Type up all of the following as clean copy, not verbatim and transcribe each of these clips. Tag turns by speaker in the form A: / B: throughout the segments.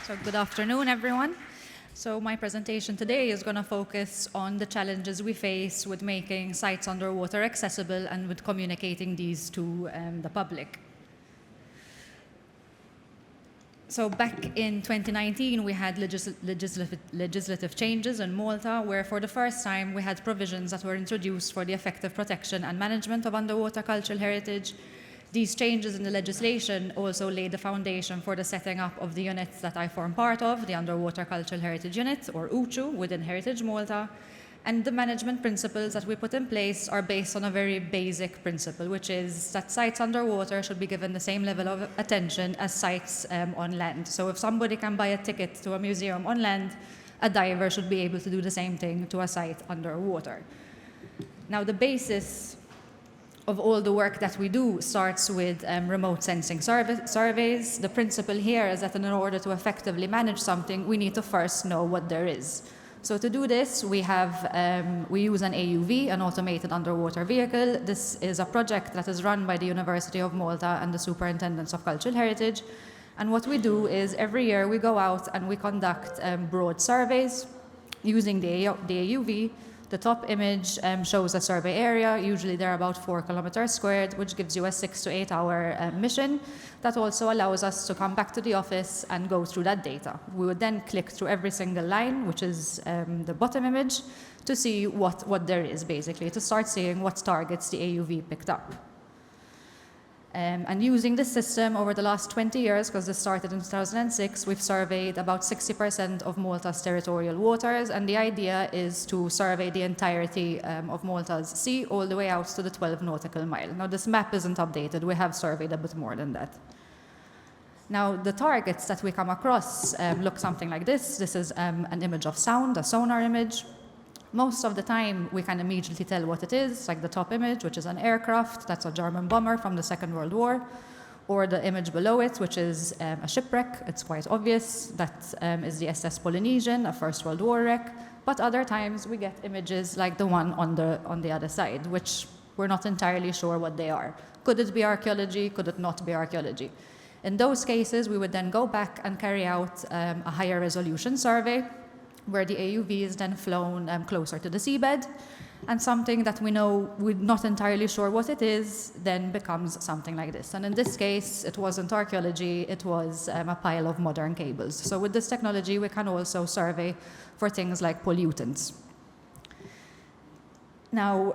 A: So good afternoon, everyone. So my presentation today is going to focus on the challenges we face with making sites underwater accessible and with communicating these to the public. So back in 2019, we had legislative changes in Malta, where for the first time we had provisions that were introduced for the effective protection and management of underwater cultural heritage. These changes in the legislation also laid the foundation for the setting up of the units that I form part of, the Underwater Cultural Heritage Unit, or UCHU, within Heritage Malta. And the management principles that we put in place are based on a very basic principle, which is that sites underwater should be given the same level of attention as sites on land. So if somebody can buy a ticket to a museum on land, a diver should be able to do the same thing to a site underwater. Now, the basis of all the work that we do starts with remote sensing surveys. The principle here is that in order to effectively manage something, we need to first know what there is. So to do this, we use an AUV, an automated underwater vehicle. This is a project that is run by the University of Malta and the Superintendents of Cultural Heritage. And what we do is every year we go out and we conduct broad surveys using the AUV. The top image shows a survey area. Usually they're about 4 kilometers squared, which gives you a 6 to 8 hour mission. That also allows us to come back to the office and go through that data. We would then click through every single line, which is the bottom image, to see what there is, basically, to start seeing what targets the AUV picked up. And using this system over the last 20 years, because this started in 2006, we've surveyed about 60% of Malta's territorial waters, and the idea is to survey the entirety of Malta's sea all the way out to the 12 nautical mile. Now, this map isn't updated. We have surveyed a bit more than that. Now, the targets that we come across look something like this. This is an image of sound, a sonar image. Most of the time, we can immediately tell what it is, like the top image, which is an aircraft. That's a German bomber from the Second World War. Or the image below it, which is a shipwreck. It's quite obvious. That is the SS Polynesian, a First World War wreck. But other times, we get images like the one on the other side, which we're not entirely sure what they are. Could it be archaeology? Could it not be archaeology? In those cases, we would then go back and carry out a higher resolution survey, where the AUV is then flown closer to the seabed, and something that we know we're not entirely sure what it is then becomes something like this. And in this case, it wasn't archaeology, it was a pile of modern cables. So with this technology, we can also survey for things like pollutants. Now,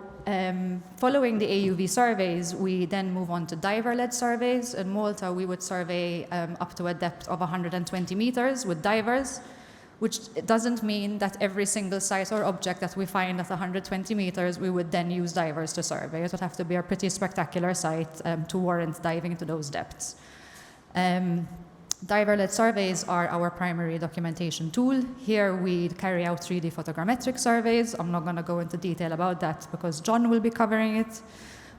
A: following the AUV surveys, we then move on to diver-led surveys. In Malta, we would survey up to a depth of 120 meters with divers, which doesn't mean that every single site or object that we find at 120 meters, we would then use divers to survey. It would have to be a pretty spectacular site to warrant diving to those depths. Diver-led surveys are our primary documentation tool. Here we carry out 3D photogrammetric surveys. I'm not going to go into detail about that because John will be covering it.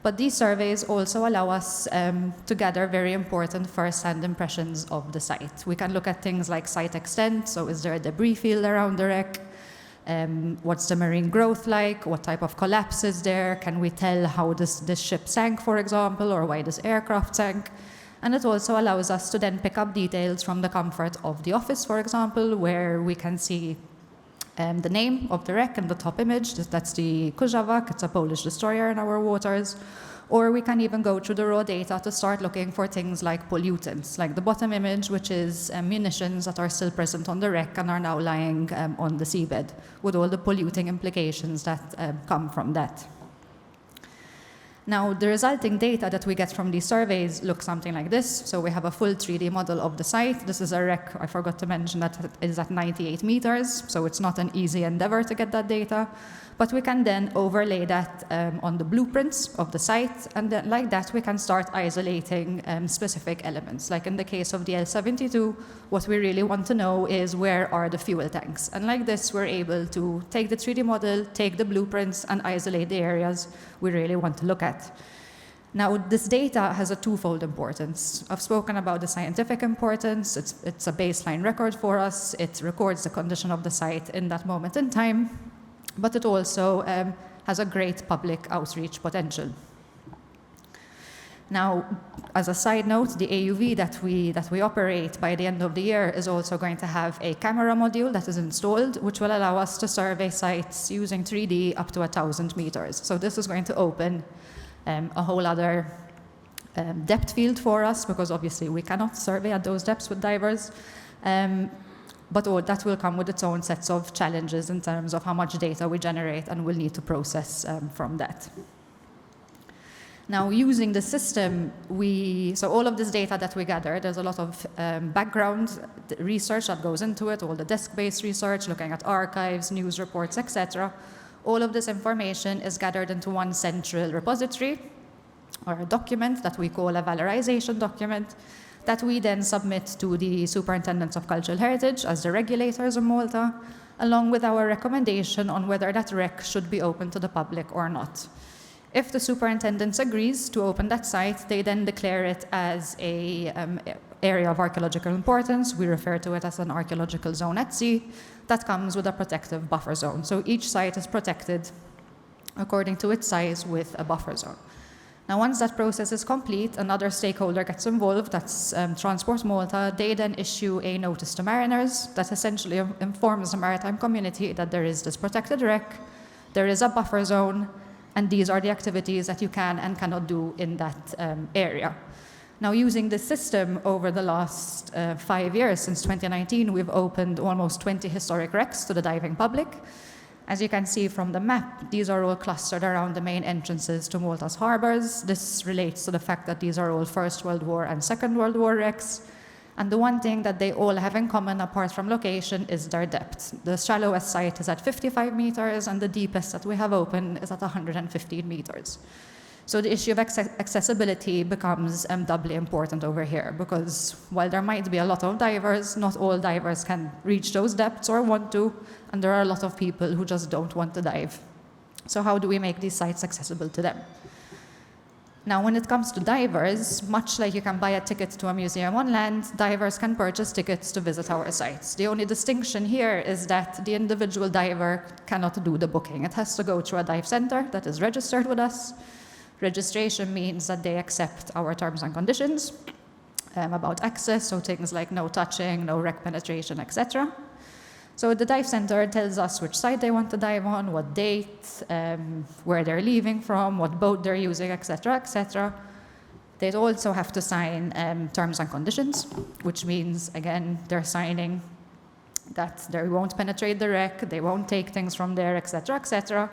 A: But these surveys also allow us to gather very important first-hand impressions of the site. We can look at things like site extent, so is there a debris field around the wreck? What's the marine growth like? What type of collapse is there? Can we tell how this ship sank, for example, or why this aircraft sank? And it also allows us to then pick up details from the comfort of the office, for example, where we can see the name of the wreck in the top image. That's the Kujawiak. It's a Polish destroyer in our waters. Or we can even go through the raw data to start looking for things like pollutants, like the bottom image, which is munitions that are still present on the wreck and are now lying on the seabed, with all the polluting implications that come from that. Now, the resulting data that we get from these surveys look something like this. So we have a full 3D model of the site. This is a wreck, I forgot to mention, that it is at 98 meters, so it's not an easy endeavor to get that data. But we can then overlay that on the blueprints of the site, and then like that we can start isolating specific elements. Like in the case of the L-72, what we really want to know is where are the fuel tanks. And like this, we're able to take the 3D model, take the blueprints, and isolate the areas we really want to look at. Now, this data has a twofold importance. I've spoken about the scientific importance. It's a baseline record for us. It records the condition of the site in that moment in time, but it also has a great public outreach potential. Now, as a side note, the AUV that we operate by the end of the year is also going to have a camera module that is installed, which will allow us to survey sites using 3D up to 1,000 meters. So this is going to open a whole other depth field for us, because obviously we cannot survey at those depths with divers. But that will come with its own sets of challenges in terms of how much data we generate and we'll need to process from that. Now, using the system, so all of this data that we gather, there's a lot of background research that goes into it, all the desk-based research, looking at archives, news reports, etc. All of this information is gathered into one central repository, or a document that we call a valorization document, that we then submit to the Superintendents of Cultural Heritage as the regulators in Malta, along with our recommendation on whether that rec should be open to the public or not. If the superintendent agrees to open that site, they then declare it as an area of archaeological importance. We refer to it as an archaeological zone at sea that comes with a protective buffer zone. So each site is protected according to its size with a buffer zone. Now, once that process is complete, another stakeholder gets involved, that's Transport Malta. They then issue a notice to mariners that essentially informs the maritime community that there is this protected wreck, there is a buffer zone, and these are the activities that you can and cannot do in that area. Now, using this system over the last 5 years, since 2019, we've opened almost 20 historic wrecks to the diving public. As you can see from the map, these are all clustered around the main entrances to Malta's harbors. This relates to the fact that these are all First World War and Second World War wrecks. And the one thing that they all have in common, apart from location, is their depth. The shallowest site is at 55 meters, and the deepest that we have open is at 115 meters. So the issue of accessibility becomes doubly important over here, because while there might be a lot of divers, not all divers can reach those depths or want to, and there are a lot of people who just don't want to dive. So how do we make these sites accessible to them? Now, when it comes to divers, much like you can buy a ticket to a museum on land, divers can purchase tickets to visit our sites. The only distinction here is that the individual diver cannot do the booking. It has to go through a dive center that is registered with us. Registration means that they accept our terms and conditions about access, so things like no touching, no wreck penetration, etc. So the dive center tells us which site they want to dive on, what date, where they're leaving from, what boat they're using, etc., etc. They also have to sign terms and conditions, which means, again, they're signing that they won't penetrate the wreck, they won't take things from there, etc., etc.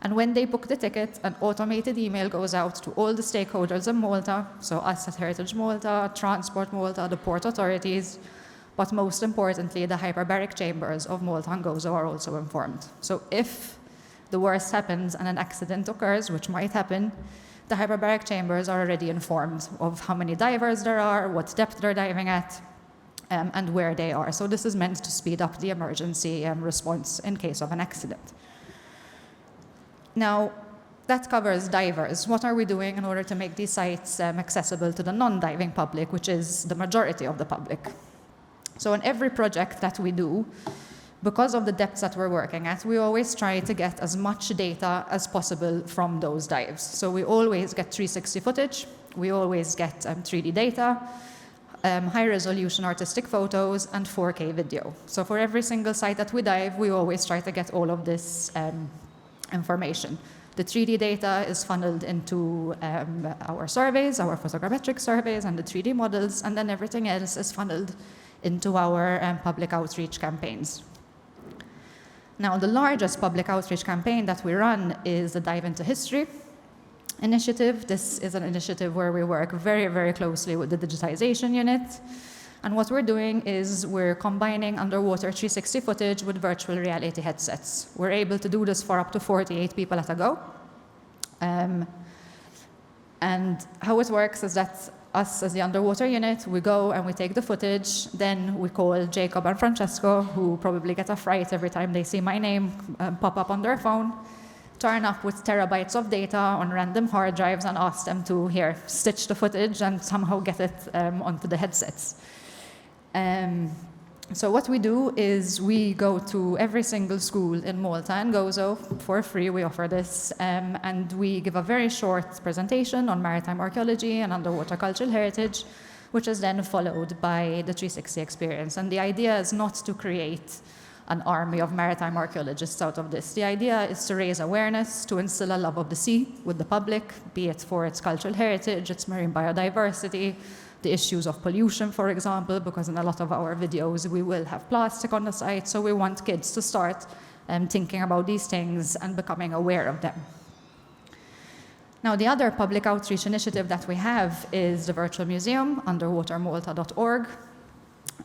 A: And when they book the ticket, an automated email goes out to all the stakeholders in Malta, so us at Heritage Malta, Transport Malta, the port authorities, but most importantly, the hyperbaric chambers of Malta and Gozo are also informed. So if the worst happens and an accident occurs, which might happen, the hyperbaric chambers are already informed of how many divers there are, what depth they're diving at, and where they are. So this is meant to speed up the emergency response in case of an accident. Now, that covers divers. What are we doing in order to make these sites accessible to the non-diving public, which is the majority of the public? So in every project that we do, because of the depths that we're working at, we always try to get as much data as possible from those dives. So we always get 360 footage, we always get 3D data, high-resolution artistic photos, and 4K video. So for every single site that we dive, we always try to get all of this information. The 3D data is funneled into our surveys, our photogrammetric surveys, and the 3D models, and then everything else is funneled into our public outreach campaigns. Now, the largest public outreach campaign that we run is the Dive into History initiative. This is an initiative where we work very, very closely with the digitization unit. And what we're doing is we're combining underwater 360 footage with virtual reality headsets. We're able to do this for up to 48 people at a go. And how it works is that us as the underwater unit, we go and we take the footage, then we call Jacob and Francesco, who probably get a fright every time they see my name pop up on their phone, turn up with terabytes of data on random hard drives and ask them to, here, stitch the footage and somehow get it onto the headsets. So what we do is we go to every single school in Malta and Gozo for free. We offer this, and we give a very short presentation on maritime archaeology and underwater cultural heritage, which is then followed by the 360 experience. And the idea is not to create an army of maritime archaeologists out of this. The idea is to raise awareness, to instill a love of the sea with the public, be it for its cultural heritage, its marine biodiversity, the issues of pollution, for example, because in a lot of our videos we will have plastic on the site, so we want kids to start thinking about these things and becoming aware of them. Now, the other public outreach initiative that we have is the virtual museum, underwatermalta.org.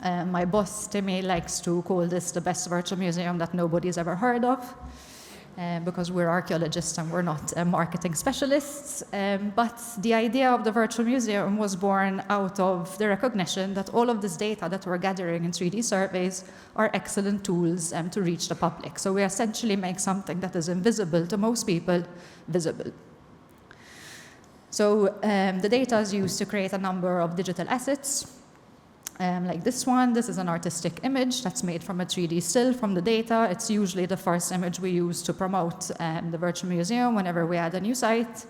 A: My boss, Timmy, likes to call this the best virtual museum that nobody's ever heard of, because we're archaeologists and we're not marketing specialists. But the idea of the virtual museum was born out of the recognition that all of this data that we're gathering in 3D surveys are excellent tools to reach the public. So we essentially make something that is invisible to most people visible. So the data is used to create a number of digital assets. Like this one, this is an artistic image that's made from a 3D still from the data. It's usually the first image we use to promote the virtual museum whenever we add a new site.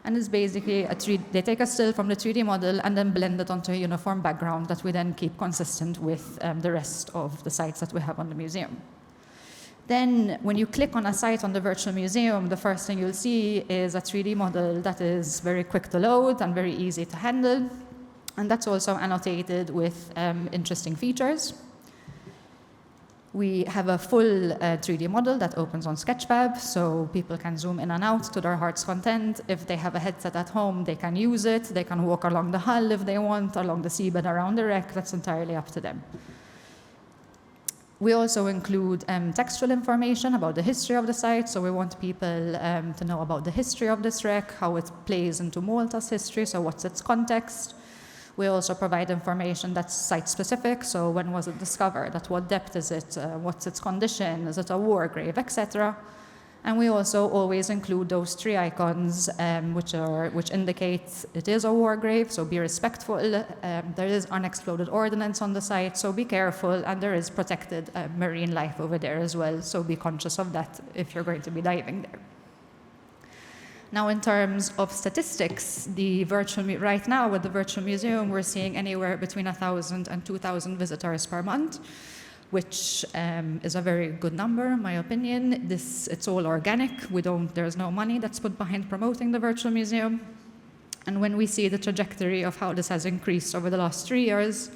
A: And it's basically they take a still from the 3D model and then blend it onto a uniform background that we then keep consistent with the rest of the sites that we have on the museum. Then when you click on a site on the virtual museum, the first thing you'll see is a 3D model that is very quick to load and very easy to handle. And that's also annotated with interesting features. We have a full 3D model that opens on Sketchfab, so people can zoom in and out to their heart's content. If they have a headset at home, they can use it. They can walk along the hull if they want, along the seabed around the wreck. That's entirely up to them. We also include textual information about the history of the site, so we want people to know about the history of this wreck, how it plays into Malta's history, so what's its context. We also provide information that's site-specific, so when was it discovered, at what depth is it, what's its condition, is it a war grave, etc. And we also always include those 3 icons which indicate it is a war grave, so be respectful. There is unexploded ordnance on the site, so be careful, and there is protected marine life over there as well, so be conscious of that if you're going to be diving there. Now, in terms of statistics, right now with the virtual museum, we're seeing anywhere between 1,000 and 2,000 visitors per month, which is a very good number, in my opinion. It's all organic. There's no money that's put behind promoting the virtual museum. And when we see the trajectory of how this has increased over the last 3 years,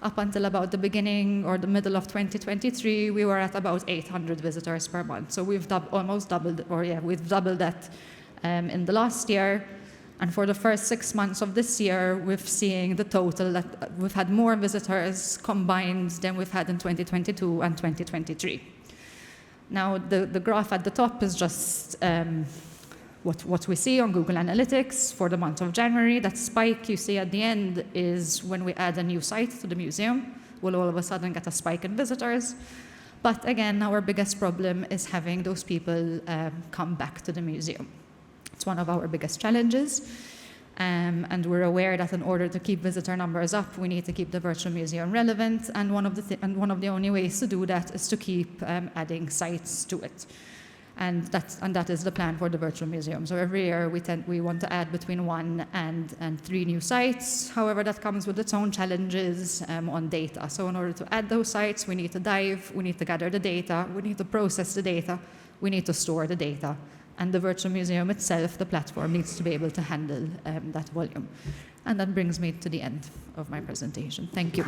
A: up until about the beginning or the middle of 2023, we were at about 800 visitors per month. So we've almost doubled, we've doubled that in the last year. And for the first 6 months of this year, we've seen the total that we've had more visitors combined than we've had in 2022 and 2023. Now, the graph at the top is just what we see on Google Analytics for the month of January. That spike you see at the end is when we add a new site to the museum. We'll all of a sudden get a spike in visitors. But again, our biggest problem is having those people come back to the museum. It's one of our biggest challenges, and we're aware that in order to keep visitor numbers up, we need to keep the virtual museum relevant, and one of the only ways to do that is to keep adding sites to it. And that is the plan for the virtual museum. So every year we want to add between 1 and 3 new sites. However, that comes with its own challenges on data. So in order to add those sites, we need to dive, we need to gather the data, we need to process the data, we need to store the data. And the virtual museum itself, the platform, needs to be able to handle that volume. And that brings me to the end of my presentation. Thank you.